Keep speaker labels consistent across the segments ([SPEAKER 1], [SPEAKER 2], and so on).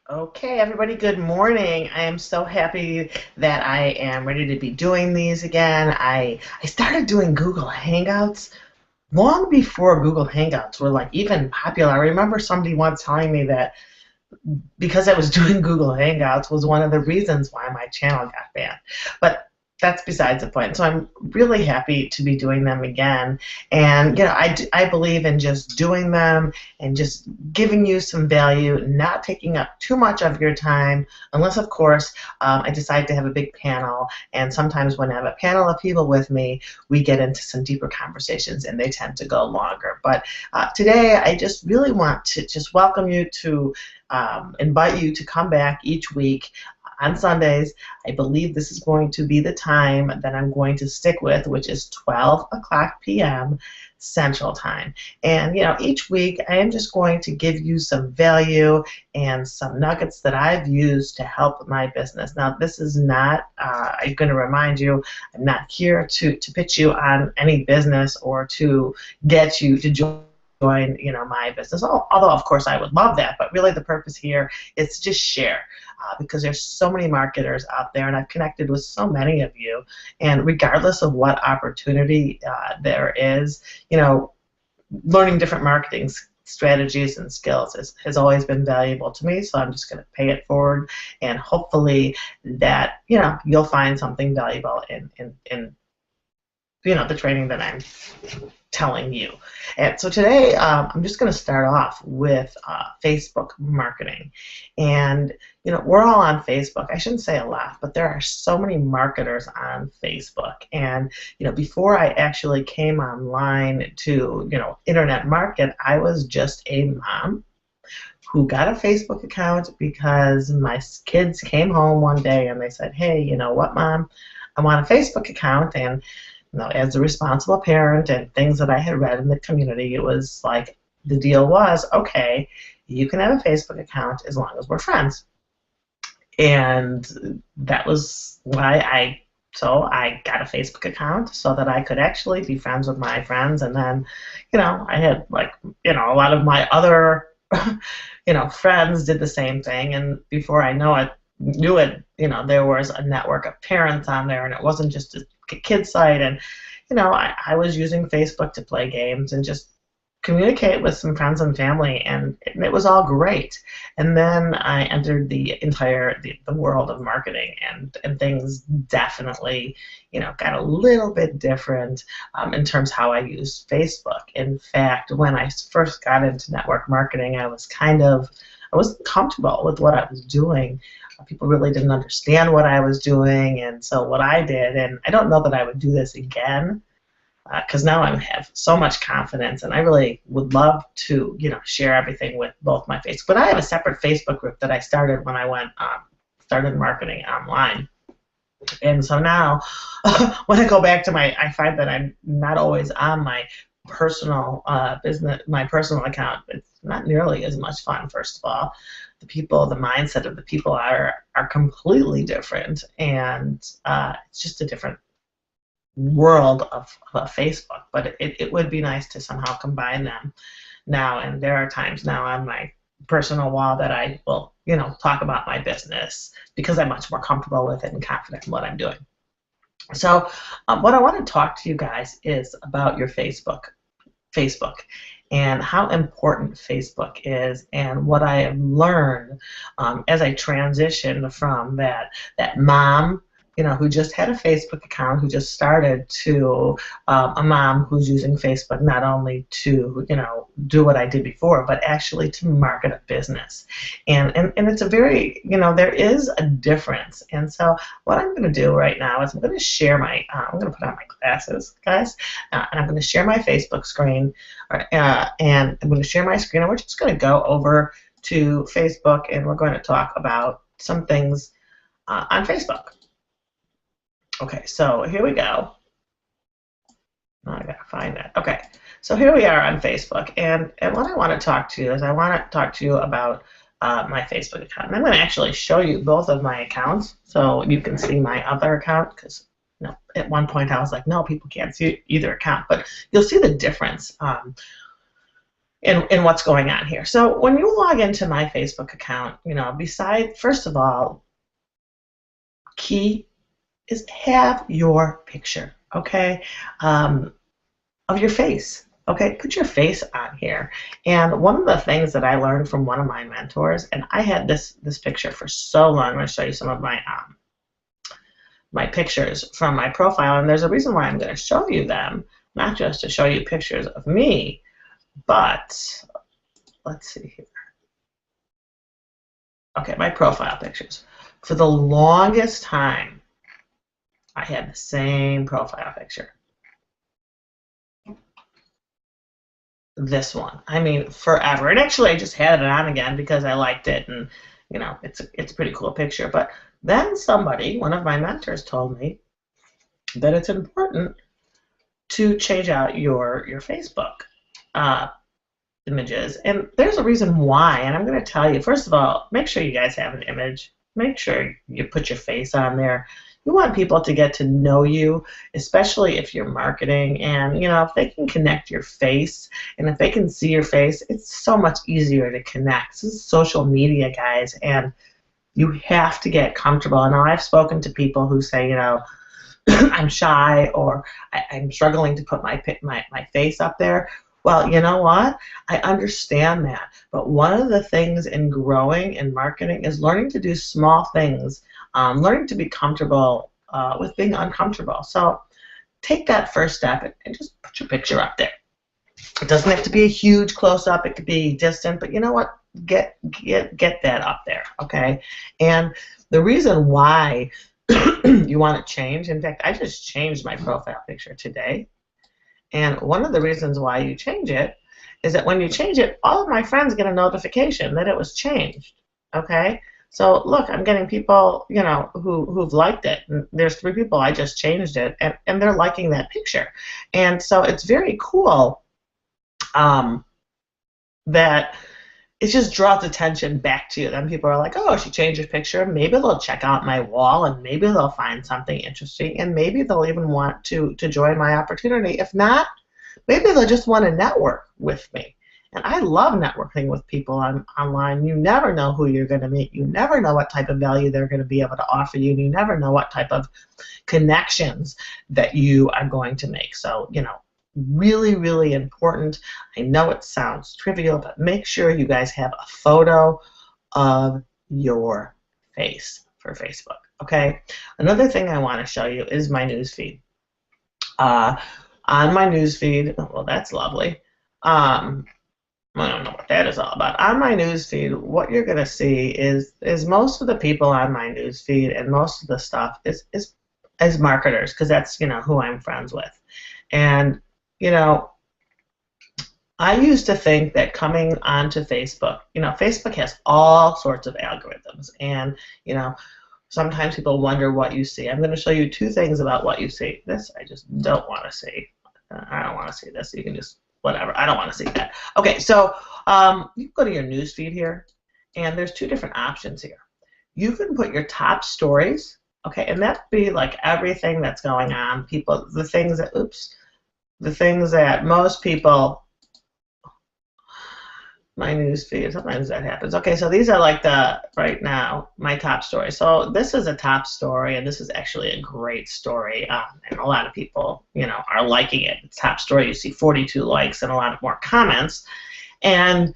[SPEAKER 1] Okay, everybody, good morning. I am so happy that I am ready to be doing these again. I started doing Google Hangouts long before Google Hangouts were like even popular. I remember somebody once telling me that because I was doing Google Hangouts was one of the reasons why my channel got banned. But that's besides the point. So I'm really happy to be doing them again. And I believe in just doing them and just giving you some value, not taking up too much of your time, unless of course I decide to have a big panel. And sometimes when I have a panel of people with me, we get into some deeper conversations, and they tend to go longer. But today, I just really want to just welcome you to invite you to come back each week on Sundays. I believe this is going to be the time that I'm going to stick with, which is 12 o'clock p.m. Central Time. And each week I am just going to give you some value and some nuggets that I've used to help my business. Now, this is not, I'm going to remind you, I'm not here to pitch you on any business or to get you to join my business. Although of course I would love that, but really the purpose here is to just share, because there's so many marketers out there, and I've connected with so many of you, and regardless of what opportunity there is, learning different marketing strategies and skills has always been valuable to me. So I'm just going to pay it forward, and hopefully that you'll find something valuable in the training that I'm telling you. And so today I'm just going to start off with Facebook marketing. And we're all on Facebook. I shouldn't say a lot, but there are so many marketers on Facebook. And before I actually came online to internet market, I was just a mom who got a Facebook account because my kids came home one day and they said, "Hey, you know what, Mom? I want a Facebook account." And as a responsible parent and things that I had read in the community, it was like the deal was, okay, you can have a Facebook account as long as we're friends. And that was why I got a Facebook account so that I could actually be friends with my friends. And then, I had a lot of my other, friends did the same thing. And before I knew it, there was a network of parents on there, and it wasn't just a kid site. And I was using Facebook to play games and just communicate with some friends and family, and it was all great. And then I entered the world of marketing, and things definitely got a little bit different in terms of how I used Facebook. In fact, when I first got into network marketing, I wasn't comfortable with what I was doing. People really didn't understand what I was doing, and so what I did, and I don't know that I would do this again, because now I have so much confidence, and I really would love to share everything with both my Facebook. But I have a separate Facebook group that I started when I started marketing online. And so now, when I go back to I find that I'm not always on my personal my personal account. It's not nearly as much fun. First of all, the mindset of the people are completely different, and it's just a different world of Facebook. But it would be nice to somehow combine them now. And there are times now on my personal wall that I will talk about my business because I'm much more comfortable with it and confident in what I'm doing. So what I want to talk to you guys is about your Facebook and how important Facebook is, and what I have learned as I transitioned from that mom who just had a Facebook account, who just started, to a mom who's using Facebook not only to do what I did before, but actually to market a business. And it's a very, there is a difference. And so what I'm going to do right now is I'm going to share I'm going to put on my glasses, guys, and I'm going to share my Facebook screen, and I'm going to share my screen, and we're just going to go over to Facebook, and we're going to talk about some things on Facebook. Okay, so here we go. Oh, I gotta find that. Okay, so here we are on Facebook, and what I want to talk to you is I want to talk to you about my Facebook account. And I'm going to actually show you both of my accounts so you can see my other account, because at one point I was like, no, people can't see either account, but you'll see the difference. in what's going on here. So when you log into my Facebook account, beside, first of all, key is have your picture, okay, of your face. Okay, put your face on here. And one of the things that I learned from one of my mentors, and I had this picture for so long. I'm going to show you some of my pictures from my profile, and there's a reason why I'm going to show you them, not just to show you pictures of me, but let's see here. Okay, my profile pictures. For the longest time, I had the same profile picture. This one. I mean, forever. And actually, I just had it on again because I liked it, and it's a pretty cool picture. But then somebody, one of my mentors, told me that it's important to change out your Facebook images, and there's a reason why, and I'm going to tell you. First of all, make sure you guys have an image. Make sure you put your face on there. You want people to get to know you, especially if you're marketing, and if they can connect your face, and if they can see your face, it's so much easier to connect. This is social media, guys, and you have to get comfortable. Now, I've spoken to people who say, I'm shy, or I'm struggling to put my face up there. Well, you know what? I understand that. But one of the things in growing and marketing is learning to do small things, learning to be comfortable with being uncomfortable. So take that first step and just put your picture up there. It doesn't have to be a huge close-up. It could be distant. But you know what? Get that up there, okay? And the reason why you want to change, in fact, I just changed my profile picture today. And one of the reasons why you change it is that when you change it, all of my friends get a notification that it was changed, okay? So look, I'm getting people, who've liked it. And there's 3 people, I just changed it, and they're liking that picture. And so it's very cool that it just draws attention back to you. Then people are like, oh, she changed her picture. Maybe they'll check out my wall, and maybe they'll find something interesting, and maybe they'll even want to join my opportunity. If not, maybe they'll just want to network with me. And I love networking with people online. You never know who you're going to meet. You never know what type of value they're going to be able to offer you. And you never know what type of connections that you are going to make. So, really, really important. I know it sounds trivial, but make sure you guys have a photo of your face for Facebook, okay? Another thing I want to show you is my newsfeed. On my newsfeed, well, that's lovely. I don't know what that is all about. On my newsfeed, what you're going to see is most of the people on my newsfeed and most of the stuff is marketers, because that's, who I'm friends with. And I used to think that coming onto Facebook, Facebook has all sorts of algorithms, and sometimes people wonder what you see. I'm going to show you 2 things about what you see. This I just don't want to see. I don't want to see this. You can just whatever. I don't want to see that. Okay, so you go to your news feed here, and there's 2 different options here. You can put your top stories, okay, and that'd be like everything that's going on. The things that most people. My news feed, sometimes that happens. Okay, so these are like right now, my top story. So this is a top story, and this is actually a great story, and a lot of people, are liking it. It's top story, you see 42 likes and a lot of more comments. And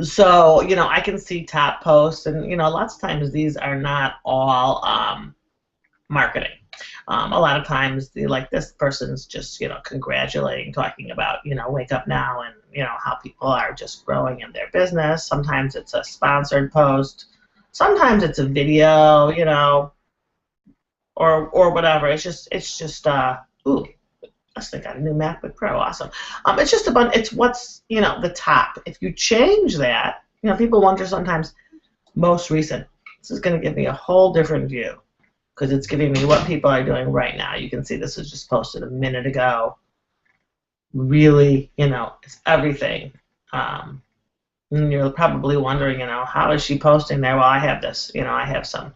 [SPEAKER 1] so, I can see top posts, and, lots of times these are not all marketing. A lot of times, this person's just, congratulating, talking about, wake up now, and, how people are just growing in their business. Sometimes it's a sponsored post. Sometimes it's a video, or whatever. It's just, ooh, I think I got a new MacBook Pro, awesome. It's just it's what's, the top. If you change that, people wonder sometimes, most recent. This is going to give me a whole different view, because it's giving me what people are doing right now. You can see this was just posted a minute ago. Really, it's everything. And you're probably wondering, how is she posting there? Well, I have this, I have some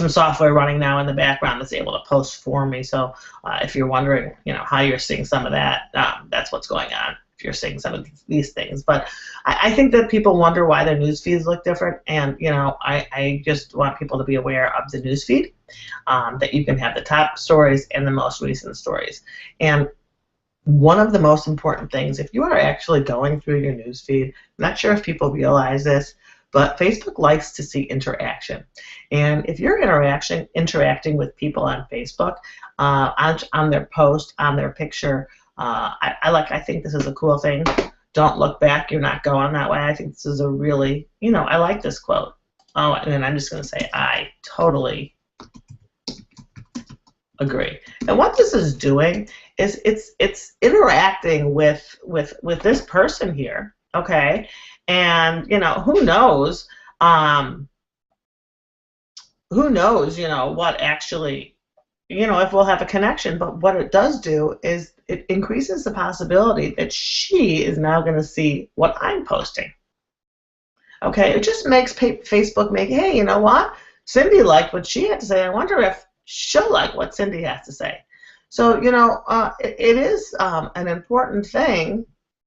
[SPEAKER 1] software running now in the background that's able to post for me. So if you're wondering, how you're seeing some of that, that's what's going on. if you're seeing some of these things. But I think that people wonder why their news feeds look different, and I just want people to be aware of the news feed, that you can have the top stories and the most recent stories. And one of the most important things, if you are actually going through your news feed, I'm not sure if people realize this, but Facebook likes to see interaction. And if you're interacting with people on Facebook, on their post, on their picture, I think this is a cool thing. Don't look back, you're not going that way. I think this is a really, I like this quote. Oh, and then I'm just going to say I totally agree. And what this is doing is it's interacting with this person here, okay? And who knows what actually, if we'll have a connection. But what it does do is it increases the possibility that she is now going to see what I'm posting. Okay, it just makes Facebook make, hey, you know what? Cindy liked what she had to say. I wonder if she'll like what Cindy has to say. So, it is an important thing.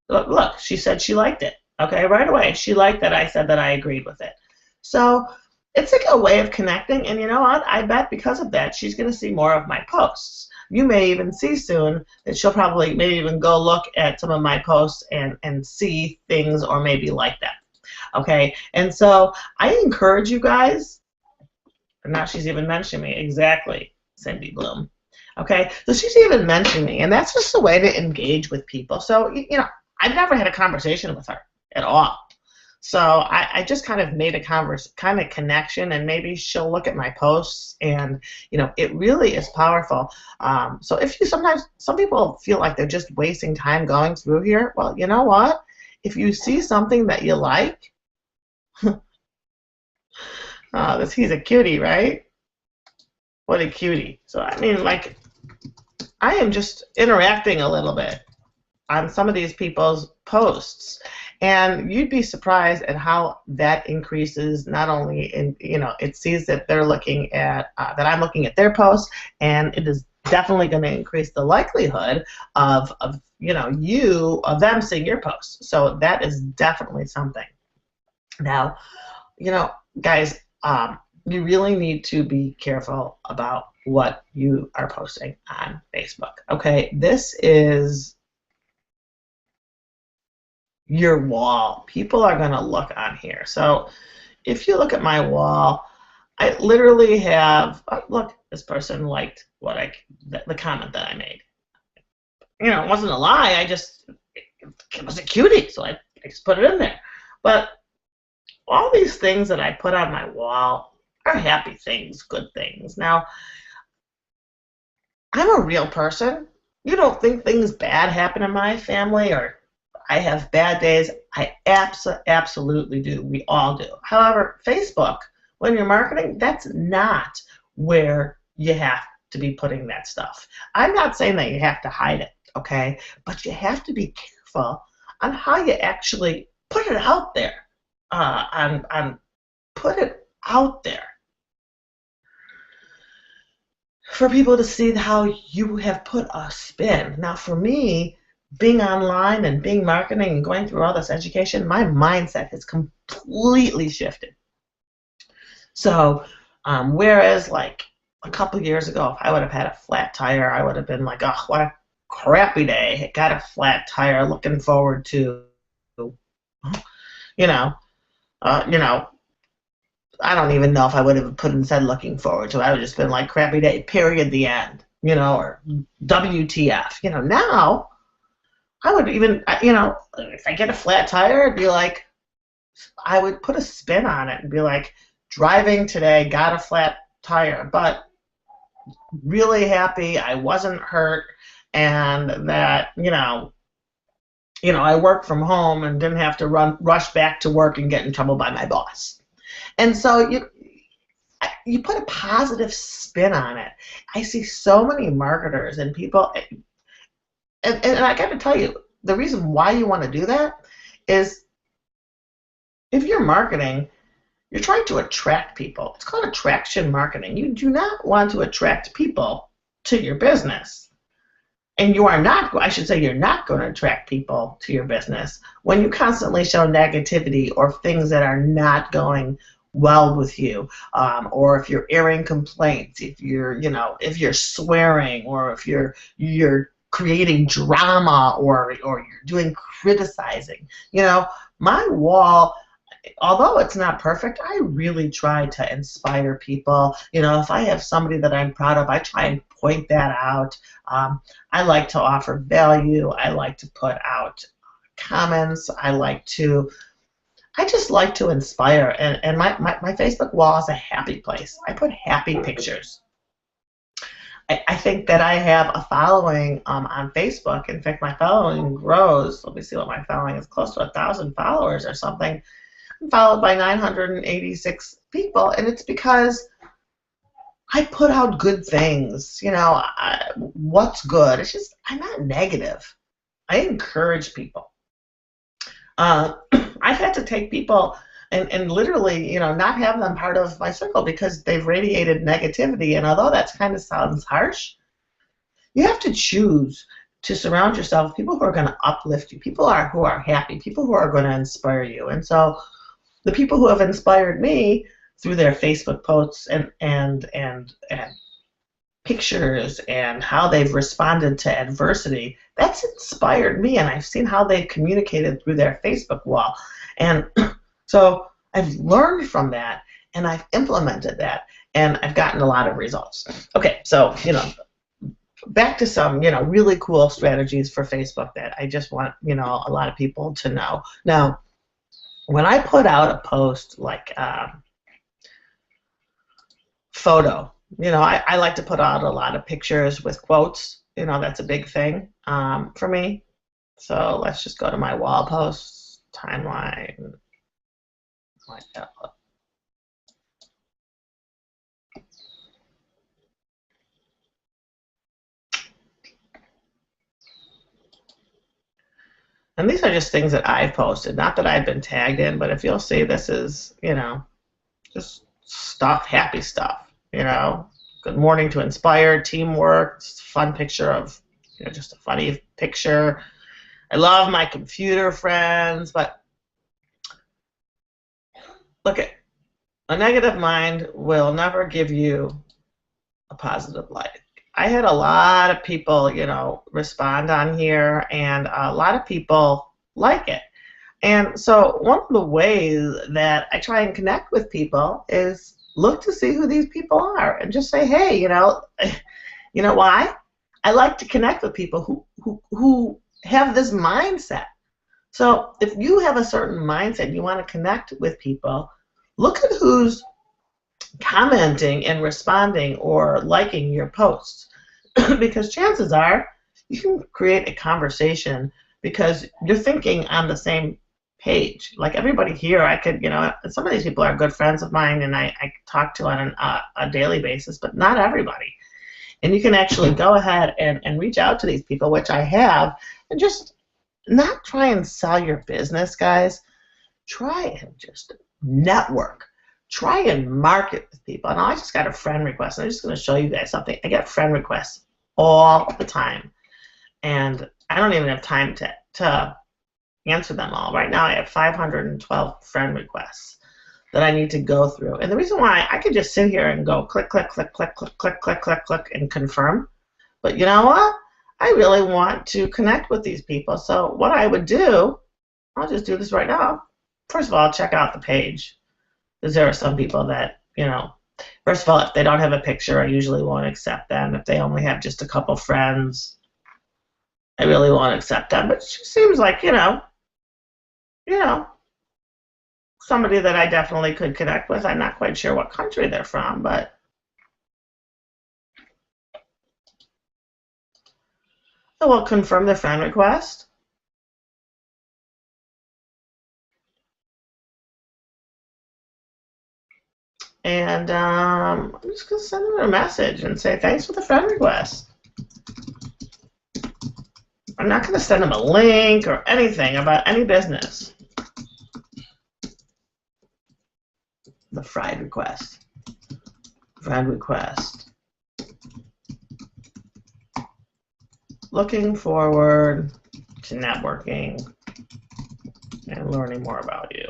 [SPEAKER 1] Look, she said she liked it. Okay, right away. She liked that I said that I agreed with it. So it's like a way of connecting, and you know what? I bet because of that, she's going to see more of my posts. You may even see soon that she'll probably maybe even go look at some of my posts and see things or maybe like them. Okay, and so I encourage you guys, and now she's even mentioned me, exactly, Cindy Bloom. Okay, so she's even mentioned me, and that's just a way to engage with people. So, I've never had a conversation with her at all. So I just kind of made a kind of connection, and maybe she'll look at my posts, and it really is powerful. So if some people feel like they're just wasting time going through here, well, you know what? If you see something that you like, he's a cutie, right? What a cutie. So I mean, like, I am just interacting a little bit on some of these people's posts, and you'd be surprised at how that increases. Not only in it sees that they're looking at that I'm looking at their posts, and it is definitely going to increase the likelihood of them seeing your posts. So that is definitely something. Now, guys, you really need to be careful about what you are posting on Facebook. Okay, this is your wall. People are going to look on here. So if you look at my wall, I literally have, look, this person liked the comment that I made. It wasn't a lie. It was a cutie, so I just put it in there. But all these things that I put on my wall are happy things, good things. Now, I'm a real person. You don't think things bad happen in my family or I have bad days. I absolutely do. We all do. However, Facebook, when you're marketing, that's not where you have to be putting that stuff. I'm not saying that you have to hide it, okay? But you have to be careful on how you actually put it out there. Put it out there for people to see how you have put a spin. Now, for me, being online and being marketing and going through all this education, my mindset has completely shifted. So, whereas like a couple years ago, if I would have had a flat tire, I would have been like, oh, what a crappy day. Got a flat tire, looking forward to, I don't even know if I would have put instead looking forward to it. I would have just been like, crappy day, period, the end, or WTF. Now, I would even, if I get a flat tire, it'd be like, I would put a spin on it and be like, driving today, got a flat tire, but really happy I wasn't hurt, and that, I worked from home and didn't have to rush back to work and get in trouble by my boss. And so you put a positive spin on it. I see so many marketers and people, and I got to tell you, the reason why you want to do that is if you're marketing, you're trying to attract people. It's called attraction marketing. You do not want to attract people to your business and you are not, I should say, you're not going to attract people to your business when you constantly show negativity or things that are not going well with you, or if you're airing complaints, if you're, if you're swearing, or if you're creating drama, or you're doing criticizing. My wall, although it's not perfect, I really try to inspire people. If I have somebody that I'm proud of, I try and point that out. I like to offer value. I like to put out comments. I just like to inspire. And my Facebook wall is a happy place. I put happy pictures. I think that I have a following on Facebook. In fact, my following grows. Let me see what my following is. Close to 1,000 followers or something. I'm followed by 986 people, and it's because I put out good things. What's good? It's just, I'm not negative. I encourage people. I've had to take people and literally, not have them part of my circle because they've radiated negativity. And although that kind of sounds harsh, you have to choose to surround yourself with people who are going to uplift you, people who are happy, people who are going to inspire you. And so the people who have inspired me through their Facebook posts and pictures and how they've responded to adversity, that's inspired me, and I've seen how they've communicated through their Facebook wall. And so I've learned from that, and I've implemented that, and I've gotten a lot of results. Okay, so, back to some, really cool strategies for Facebook that I just want, a lot of people to know. Now, when I put out a post like photo, I like to put out a lot of pictures with quotes. That's a big thing for me. So let's just go to my wall posts, timeline. And these are just things that I've posted, not that I've been tagged in, but if you'll see, this is, just stuff, happy stuff, Good morning to inspire, teamwork, just a fun picture of, just a funny picture. I love my computer friends, but look, a negative mind will never give you a positive light. I had a lot of people, respond on here, and a lot of people like it. And so one of the ways that I try and connect with people is look to see who these people are and just say, hey, you know why? I like to connect with people who have this mindset. So if you have a certain mindset and you want to connect with people, look at who's commenting and responding or liking your posts, because chances are you can create a conversation because you're thinking on the same page. Like everybody here, I could, some of these people are good friends of mine and I talk to on a daily basis, but not everybody. And you can actually go ahead and reach out to these people, which I have, and just not try and sell your business, guys. Try and just network. Try and market with people. And I just got a friend request. And I'm just going to show you guys something. I get friend requests all the time. And I don't even have time to answer them all. Right now I have 512 friend requests that I need to go through. And the reason why I could just sit here and go click, click, click, click, click, click, click, click, click, and confirm. But you know what? I really want to connect with these people. So what I would do, I'll just do this right now. First of all, check out the page. Because there are some people that, first of all, if they don't have a picture, I usually won't accept them. If they only have just a couple friends, I really won't accept them. But she seems like, somebody that I definitely could connect with. I'm not quite sure what country they're from, but I will confirm the friend request. And I'm just going to send them a message and say, thanks for the friend request. I'm not going to send them a link or anything about any business. The friend request. Friend request. looking forward to networking and learning more about you.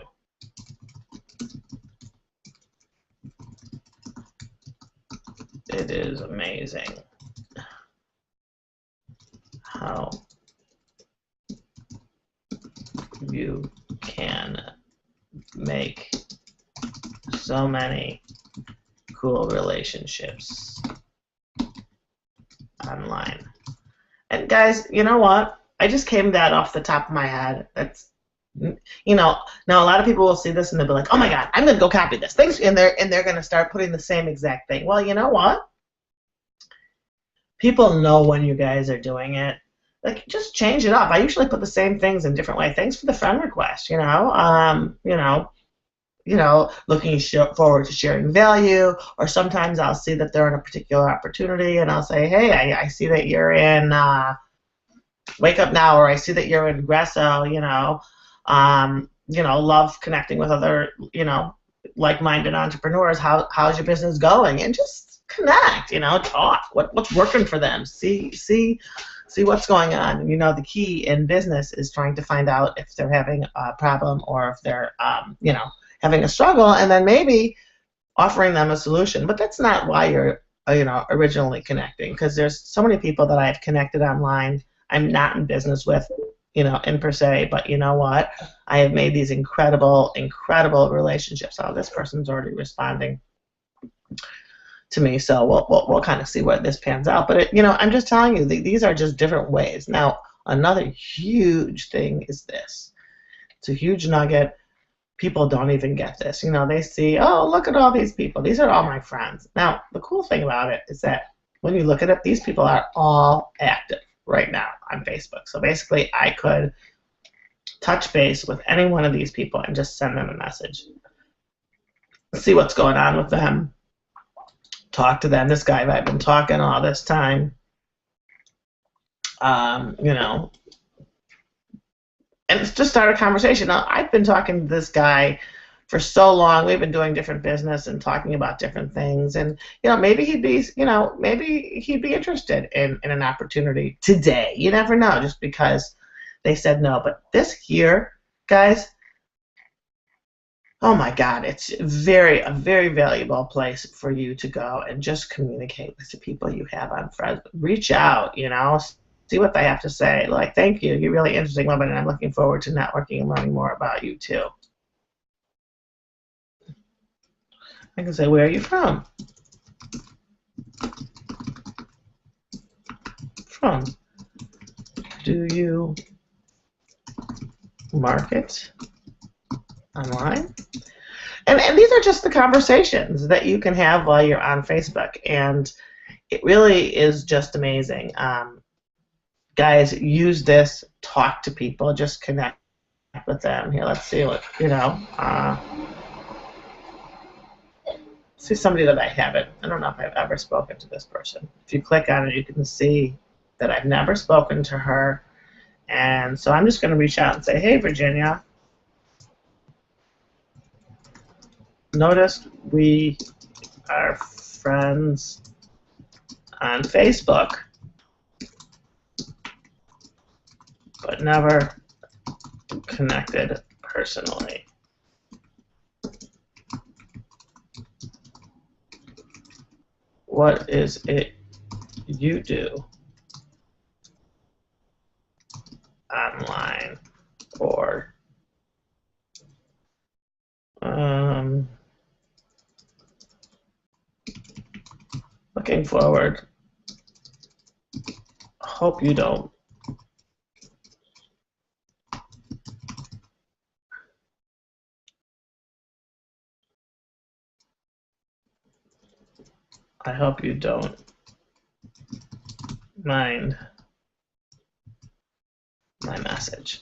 [SPEAKER 1] It is amazing how you can make so many cool relationships online. And guys, you know what? I just came that off the top of my head. That's, you know, now a lot of people will see this and they'll be like, "Oh my God, I'm gonna go copy this." Things, and they're gonna start putting the same exact thing. Well, you know what? People know when you guys are doing it. Like, just change it up. I usually put the same things in different ways. Thanks for the friend request. Looking forward to sharing value. Or sometimes I'll see that they're in a particular opportunity, and I'll say, "Hey, I see that you're in Wake Up Now," or "I see that you're in Gresso. Love connecting with other, like-minded entrepreneurs. How's your business going?" And just connect. Talk. What's working for them. See what's going on. The key in business is trying to find out if they're having a problem or if they're, having a struggle, and then maybe offering them a solution. But that's not why you're, originally connecting, because there's so many people that I've connected online I'm not in business with, in per se, but you know what? I have made these incredible, incredible relationships. Oh, this person's already responding to me, so we'll kind of see where this pans out. But I'm just telling you, these are just different ways. Now, another huge thing is this. It's a huge nugget. People don't even get this. They see, oh, look at all these people. These are all my friends. Now, the cool thing about it is that when you look at it, these people are all active right now on Facebook. So basically, I could touch base with any one of these people and just send them a message. See what's going on with them. Talk to them. This guy I've been talking all this time. And just start a conversation. Now, I've been talking to this guy for so long. We've been doing different business and talking about different things, and maybe he'd be interested in an opportunity today. You never know, just because they said no. But this here, guys, oh my God, it's a very valuable place for you to go and just communicate with the people you have on Friends. Reach out, see what they have to say. Like, thank you, you're really interesting woman, and I'm looking forward to networking and learning more about you too. I can say, where are you from? From. Do you market online? And these are just the conversations that you can have while you're on Facebook, and it really is just amazing. Guys, use this. Talk to people. Just connect with them. Here, let's see what see somebody that I haven't. I don't know if I've ever spoken to this person. If you click on it, you can see that I've never spoken to her, and so I'm just going to reach out and say, "Hey, Virginia. Noticed we are friends on Facebook, but never connected personally. What is it you do online, or looking forward. Hope you don't I hope you don't mind my message."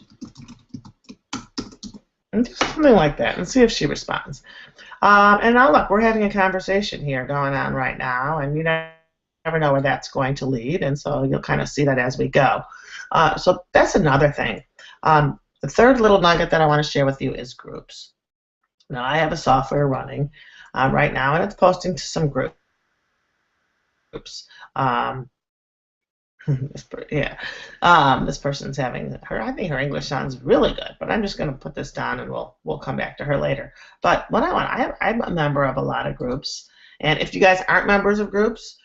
[SPEAKER 1] And do something like that and see if she responds. And now look, we're having a conversation here going on right now, and you never know where that's going to lead, and so you'll kind of see that as we go. So that's another thing. The third little nugget that I want to share with you is groups. Now, I have a software running right now, and it's posting to some groups. Yeah. This person's having her. I think her English sounds really good, but I'm just going to put this down and we'll come back to her later. But what I want, I'm a member of a lot of groups, and if you guys aren't members of groups,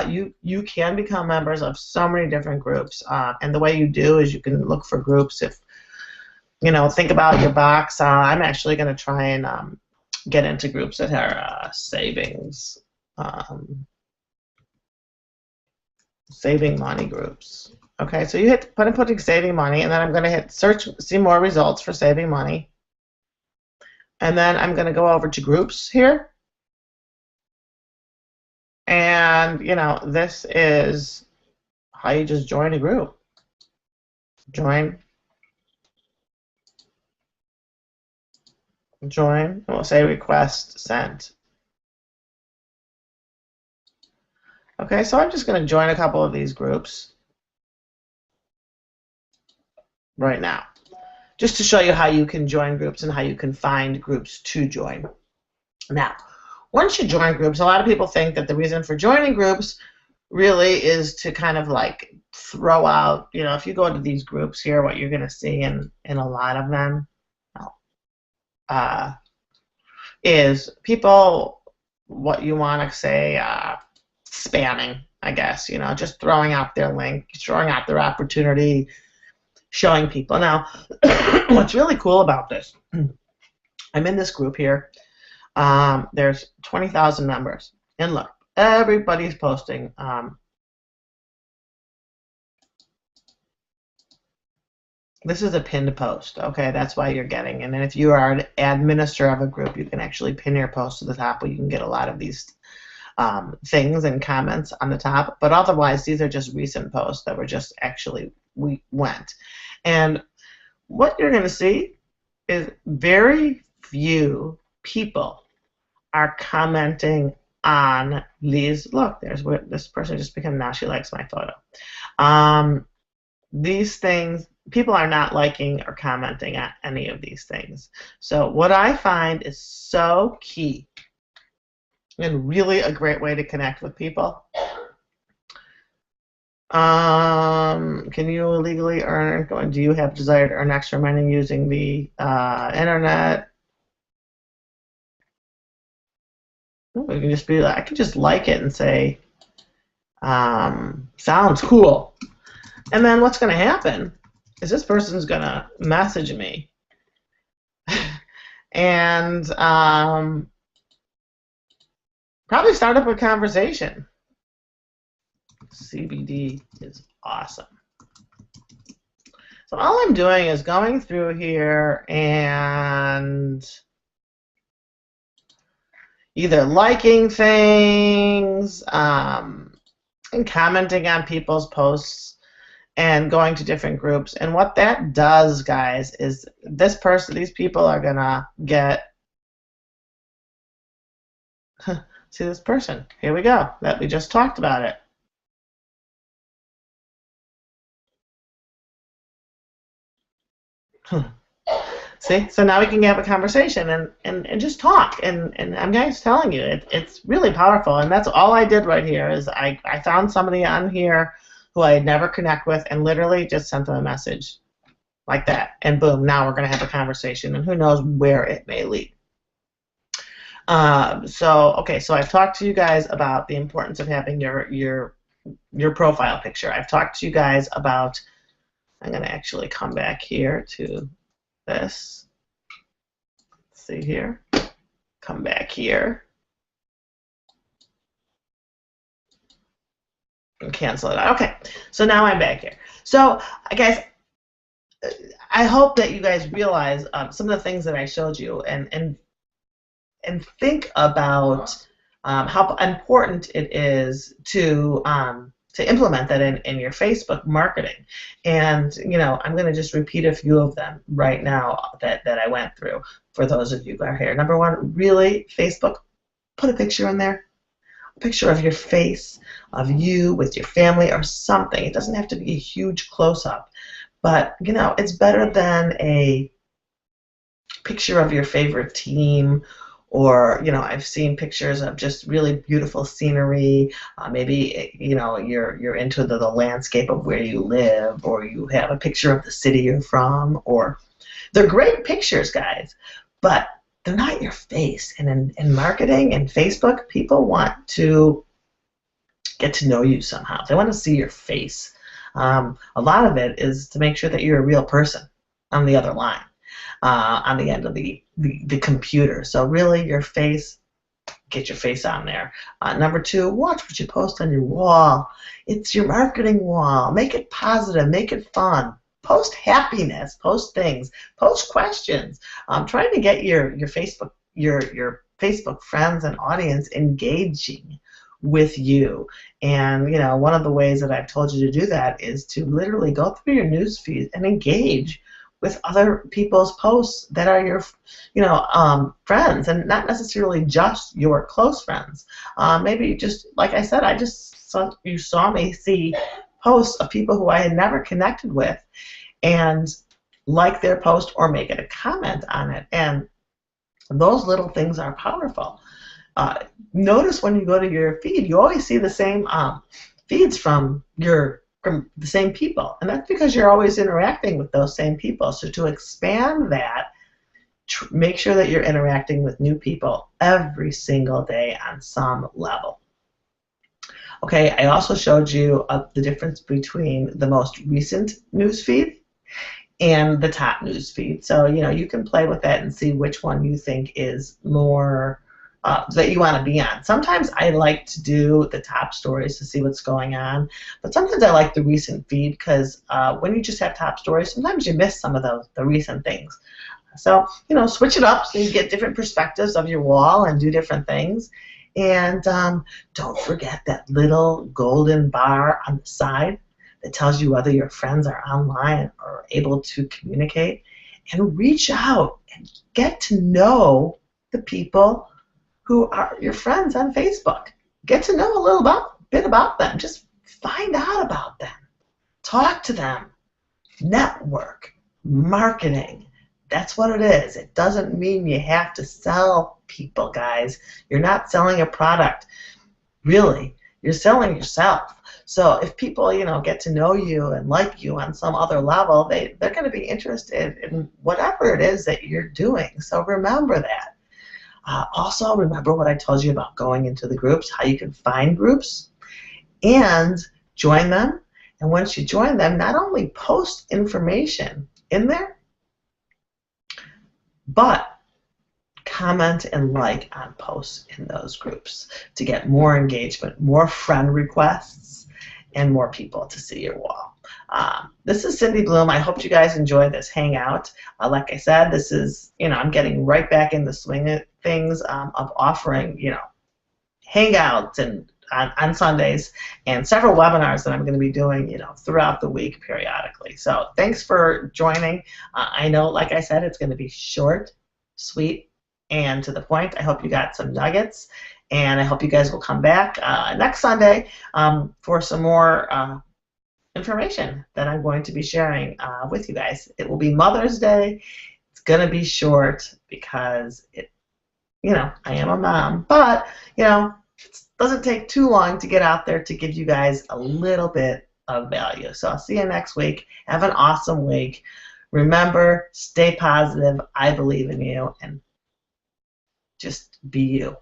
[SPEAKER 1] you can become members of so many different groups. And the way you do is you can look for groups. If think about your box. I'm actually going to try and get into groups that are savings. Saving money groups. Okay, so you hit putting saving money, and then I'm going to hit search, see more results for saving money. And then I'm going to go over to groups here. And, this is how you just join a group. Join, and we'll say request sent. Okay, so I'm just going to join a couple of these groups right now, just to show you how you can join groups and how you can find groups to join. Now, once you join groups, a lot of people think that the reason for joining groups really is to kind of like throw out, if you go to these groups here, what you're going to see in a lot of them is people, what you want to say, spamming, I guess, just throwing out their link, throwing out their opportunity, showing people. Now, what's really cool about this, I'm in this group here. There's 20,000 members, and look, everybody's posting. This is a pinned post, okay? That's why you're getting. And then if you are an administrator of a group, you can actually pin your post to the top where you can get a lot of these things and comments on the top. But otherwise, these are just recent posts that were just actually went. And what you're going to see is very few people are commenting on these. Look, there's what this person just became. Now she likes my photo. These things, people are not liking or commenting on any of these things. So what I find is so key and really a great way to connect with people. Can you legally earn? Do you have desire to earn extra money using the internet? We can just be like, I can just like it and say, sounds cool. And then what's going to happen is this person's going to message me and probably start up a conversation. CBD is awesome. So all I'm doing is going through here and either liking things and commenting on people's posts and going to different groups. And what that does, guys, is these people are gonna get, see this person, here we go, that we just talked about it. See, so now we can have a conversation and just talk, and I'm guys telling you, it's really powerful. And that's all I did right here is I found somebody on here who I had never connect with and literally just sent them a message like that, and boom, now we're going to have a conversation, and who knows where it may lead. So I've talked to you guys about the importance of having your profile picture. I've talked to you guys about, I'm going to actually come back here to this. Let's see here. Come back here. And cancel it out. Okay, so now I'm back here. So, guys, I hope that you guys realize some of the things that I showed you and think about how important it is to implement that in your Facebook marketing. And I'm going to just repeat a few of them right now that I went through for those of you who are here. Number one, really, Facebook, put a picture in there. A picture of your face, of you with your family or something. It doesn't have to be a huge close-up, but it's better than a picture of your favorite team or I've seen pictures of just really beautiful scenery. Maybe you're into the landscape of where you live, or you have a picture of the city you're from, or they're great pictures, guys, but they're not your face. And in marketing and Facebook, people want to get to know you somehow. They want to see your face. A lot of it is to make sure that you're a real person on the other line, on the end of the computer. So really, your face, get your face on there. Number two, watch what you post on your wall. It's your marketing wall. Make it positive. Make it fun. Post happiness. Post things. Post questions. Trying to get your Facebook Facebook friends and audience engaging with you. And one of the ways that I've told you to do that is to literally go through your news feed and engage with other people's posts that are your friends, and not necessarily just your close friends. Maybe just like I said, you saw me see posts of people who I had never connected with, and like their post or make it a comment on it. And those little things are powerful. Notice when you go to your feed, you always see the same feeds from the same people, and that's because you're always interacting with those same people. So to expand that, make sure that you're interacting with new people every single day on some level. Okay, I also showed you the difference between the most recent news feed and the top news feed. So you can play with that and see which one you think is more that you want to be on. Sometimes I like to do the top stories to see what's going on, but sometimes I like the recent feed because when you just have top stories, sometimes you miss some of the recent things. So switch it up so you get different perspectives of your wall and do different things. And don't forget that little golden bar on the side that tells you whether your friends are online or able to communicate. And reach out and get to know the people who are your friends on Facebook. Get to know a little bit about them. Just find out about them. Talk to them. Network. Marketing. That's what it is. It doesn't mean you have to sell people, guys. You're not selling a product. Really, you're selling yourself. So if people, get to know you and like you on some other level, they're going to be interested in whatever it is that you're doing. So remember that. Also, remember what I told you about going into the groups, how you can find groups and join them. And once you join them, not only post information in there, but comment and like on posts in those groups to get more engagement, more friend requests, and more people to see your wall. This is Cindy Bloom. I hope you guys enjoyed this hangout. Like I said, this is, I'm getting right back in the swing of things of offering, hangouts and on Sundays, and several webinars that I'm going to be doing, throughout the week periodically. So thanks for joining. I know, like I said, it's going to be short, sweet, and to the point. I hope you got some nuggets, and I hope you guys will come back next Sunday for some more information that I'm going to be sharing with you guys. It will be Mother's Day. It's going to be short because I am a mom, but it doesn't take too long to get out there to give you guys a little bit of value. So I'll see you next week. Have an awesome week. Remember, stay positive. I believe in you, and just be you.